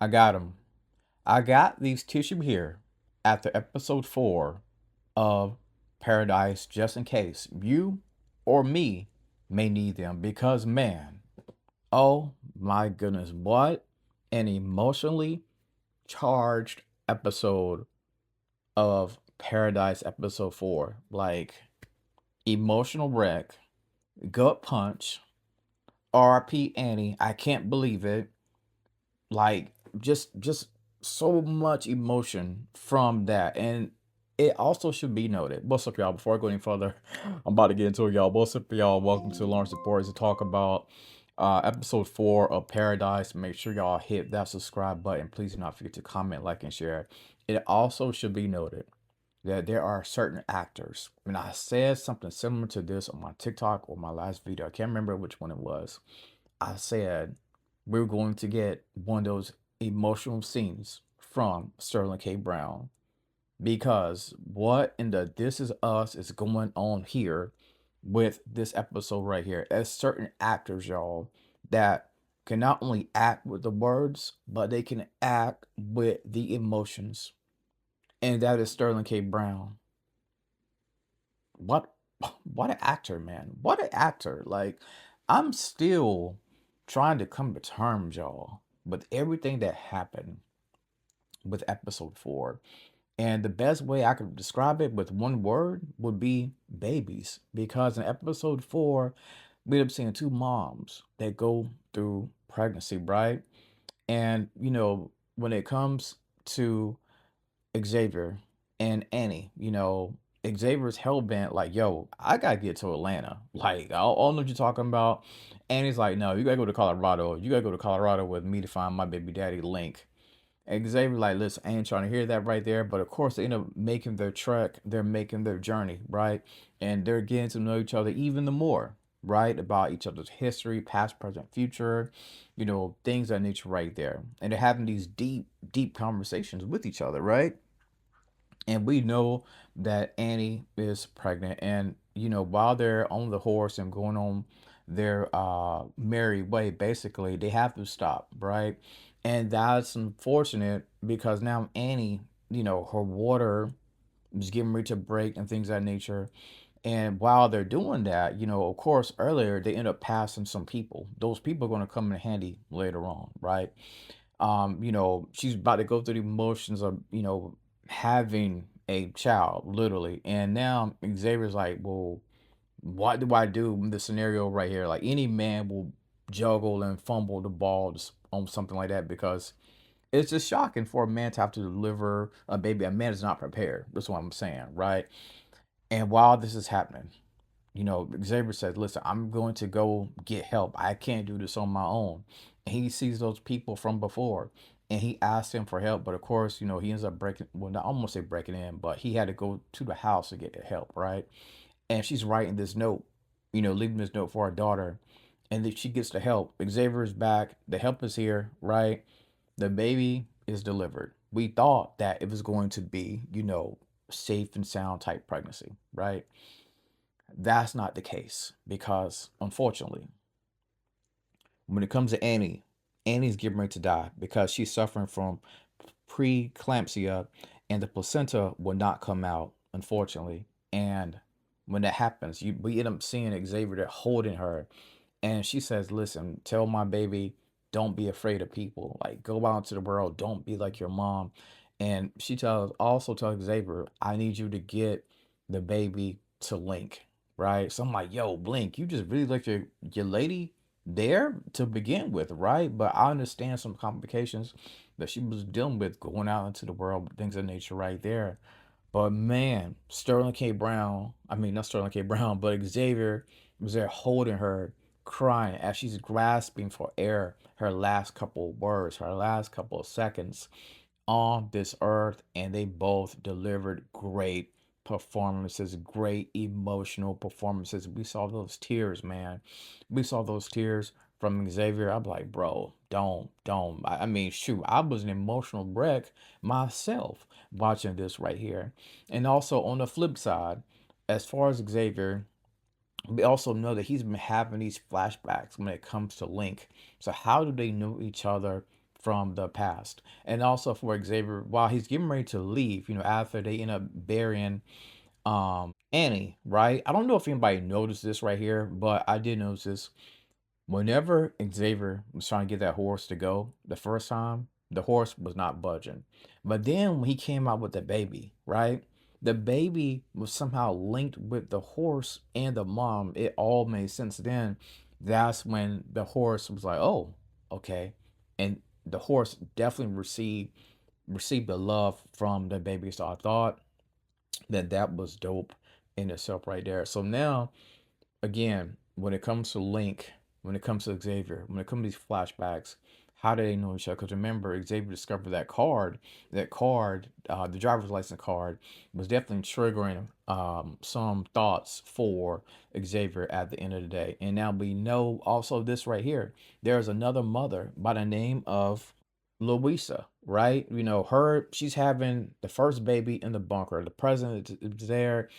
I got them. I got these tissue here after episode 4 of Paradise just in case you or me may need them because, man, oh my goodness, what an emotionally charged episode of Paradise episode 4. Like, emotional wreck, gut punch, RP Annie, I can't believe it. Like, just so much emotion from that. And it also should be noted. What's up, y'all? Before I go any further, I'm about to get into it, y'all. What's up, y'all? Welcome to Lawrence Reports to talk about episode 4 of Paradise. Make sure y'all hit that subscribe button. Please do not forget to comment, like, and share. It also should be noted that there are certain actors, and I said something similar to this on my TikTok or my last video. I can't remember which one it was. I said we're going to get one of those emotional scenes from Sterling K. Brown because what in the This Is Us is going on here with this episode right here. As certain actors, y'all, that can not only act with the words, but they can act with the emotions. And that is Sterling K. Brown. What what an actor, man. What an actor. Like, I'm still trying to come to terms, y'all, with everything that happened with episode 4. And the best way I could describe it with one word would be babies. Because in episode 4, we end up seeing two moms that go through pregnancy, right? And, when it comes to Xavier and Annie, Xavier's hell bent, like, yo, I gotta get to Atlanta. Like, I don't know what you're talking about. Annie's like, no, you gotta go to Colorado. You gotta go to Colorado with me to find my baby daddy, Link. And Xavier, like, listen, I ain't trying to hear that right there. But of course, they end up making their trek. They're making their journey, right? And they're getting to know each other even the more, right? About each other's history, past, present, future, things of that nature right there. And they're having these deep, deep conversations with each other, right? And we know that Annie is pregnant. And, while they're on the horse and going on their merry way, basically, they have to stop, right? And that's unfortunate because now Annie, her water is getting ready to break and things of that nature. And while they're doing that, of course, earlier they end up passing some people. Those people are going to come in handy later on, right? She's about to go through the emotions of, having a child, literally. And now Xavier's like, well, what do I do in this scenario right here? Like, any man will juggle and fumble the ball on something like that because it's just shocking for a man to have to deliver a baby. A man is not prepared. That's what I'm saying, right? And while this is happening, Xavier says, listen, I'm going to go get help. I can't do this on my own. And he sees those people from before and he asks him for help. But of course, he ends up breaking, well, not almost say breaking in, but he had to go to the house to get help, right? And she's writing this note, leaving this note for her daughter. And then she gets the help. Xavier is back. The help is here, right? The baby is delivered. We thought that it was going to be, safe and sound type pregnancy, right? That's not the case because, unfortunately, when it comes to Annie, Annie's getting ready to die because she's suffering from preeclampsia and the placenta will not come out, unfortunately. And when that happens, we end up seeing Xavier there holding her. And she says, listen, tell my baby, don't be afraid of people. Like, go out into the world. Don't be like your mom. And she also tells Xavier, I need you to get the baby to Link, right? So I'm like, yo, Blink, you just really like your lady there to begin with, right? But I understand some complications that she was dealing with going out into the world, things of nature right there. But man, Sterling K. Brown, I mean, not Sterling K. Brown, but Xavier was there holding her, crying as she's grasping for air, her last couple of words, her last couple of seconds on this earth. And they both delivered great performances, great emotional performances. We saw those tears, man. We saw those tears from Xavier. I'm like, bro, don't. I mean, shoot, I was an emotional wreck myself watching this right here. And also on the flip side, as far as Xavier, we also know that he's been having these flashbacks when it comes to Link. So how do they know each other from the past. And also for Xavier, while he's getting ready to leave, after they end up burying Annie, right? I don't know if anybody noticed this right here, but I did notice this. Whenever Xavier was trying to get that horse to go the first time, the horse was not budging. But then when he came out with the baby, right? The baby was somehow linked with the horse and the mom. It all made sense then. That's when the horse was like, "Oh, okay." And the horse definitely received the love from the baby. So I thought that was dope in itself right there. So now again, when it comes to Link, when it comes to Xavier, when it comes to these flashbacks, how do they know each other? Because remember, Xavier discovered that card. That card, the driver's license card, was definitely triggering some thoughts for Xavier at the end of the day. And now we know also this right here. There's another mother by the name of Louisa, right? She's having the first baby in the bunker. The president is there,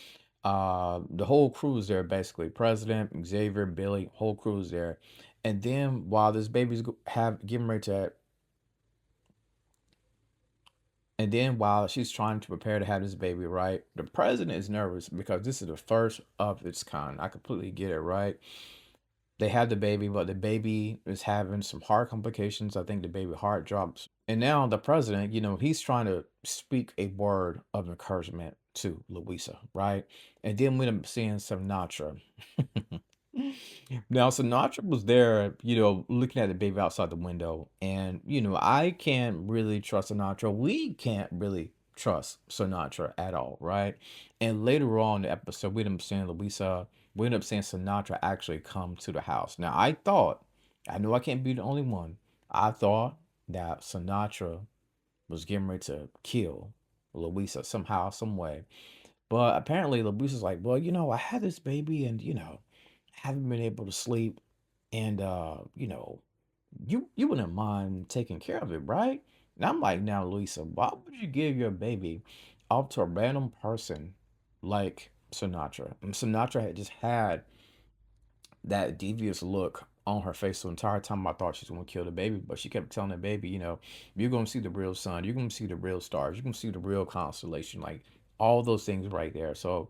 the whole crew's there basically. President, Xavier, Billy, whole crew's there. And then while this baby's have getting ready to, and then while she's trying to prepare to have this baby, right? The president is nervous because this is the first of its kind. I completely get it, right? They had the baby, but the baby is having some heart complications. I think the baby heart drops. And now the president, he's trying to speak a word of encouragement to Louisa, right? And then we end up seeing Sinatra. Now Sinatra was there, looking at the baby outside the window. And, I can't really trust Sinatra. We can't really trust Sinatra at all, right? And later on in the episode, we end up seeing Sinatra actually come to the house. Now I know I can't be the only one. I thought that Sinatra was getting ready to kill Louisa somehow, some way. But apparently Louisa's like, well, I had this baby and, haven't been able to sleep. And you wouldn't mind taking care of it, right? And I'm like, now, Louisa, why would you give your baby off to a random person like Sinatra? And Sinatra had just had that devious look on her face the entire time. I thought she was going to kill the baby, but she kept telling the baby, you're going to see the real sun, you're going to see the real stars, you're going to see the real constellation, like all those things right there. So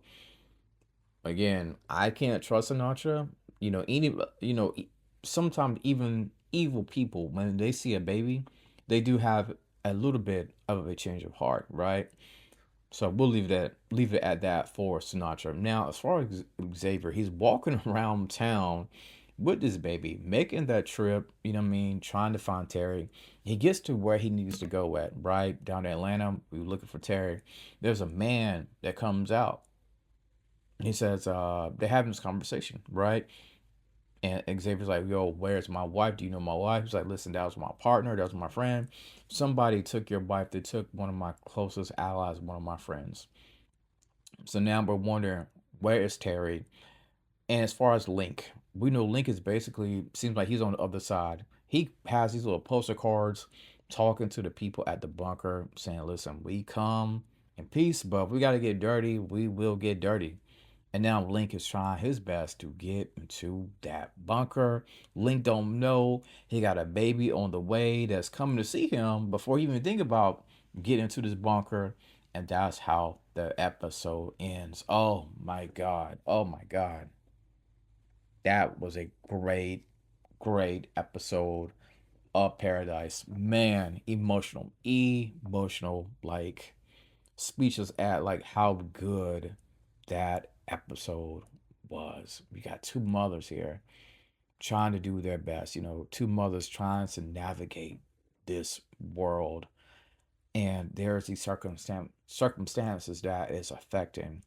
again, I can't trust Sinatra. Sometimes even evil people, when they see a baby, they do have a little bit of a change of heart, right? So we'll leave it at that for Sinatra. Now, as far as Xavier, he's walking around town with this baby, making that trip, what I mean, trying to find Terry. He gets to where he needs to go at, right? Down in Atlanta, we were looking for Terry. There's a man that comes out. He says, they're having this conversation, right? And Xavier's like, yo, where's my wife? Do you know my wife? He's like, listen, that was my partner. That was my friend. Somebody took your wife. They took one of my closest allies, one of my friends. So now we're wondering, where is Terry? And as far as Link, we know Link is basically, seems like he's on the other side. He has these little poster cards talking to the people at the bunker saying, listen, we come in peace, but if we got to get dirty, we will get dirty. And now Link is trying his best to get into that bunker. Link don't know he got a baby on the way that's coming to see him before he even think about getting into this bunker. And that's how the episode ends. Oh my God. Oh my God. That was a great episode of Paradise. Man, emotional. Emotional. Like speechless at like how good that episode was. We got two mothers here trying to do their best, two mothers trying to navigate this world. And there's these circumstances that is affecting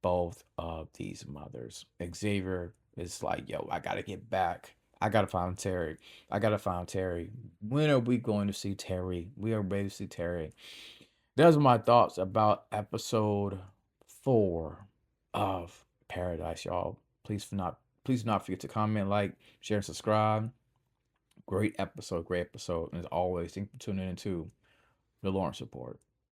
both of these mothers. Xavier is like, yo, I gotta get back. I gotta find Terry. I gotta find Terry. When are we going to see Terry? We are ready to see Terry. Those are my thoughts about episode 4 of Paradise, y'all. Please not forget to comment, like, share, and subscribe. Great episode, great episode. And as always, thank you for tuning in to the Lawrence Report.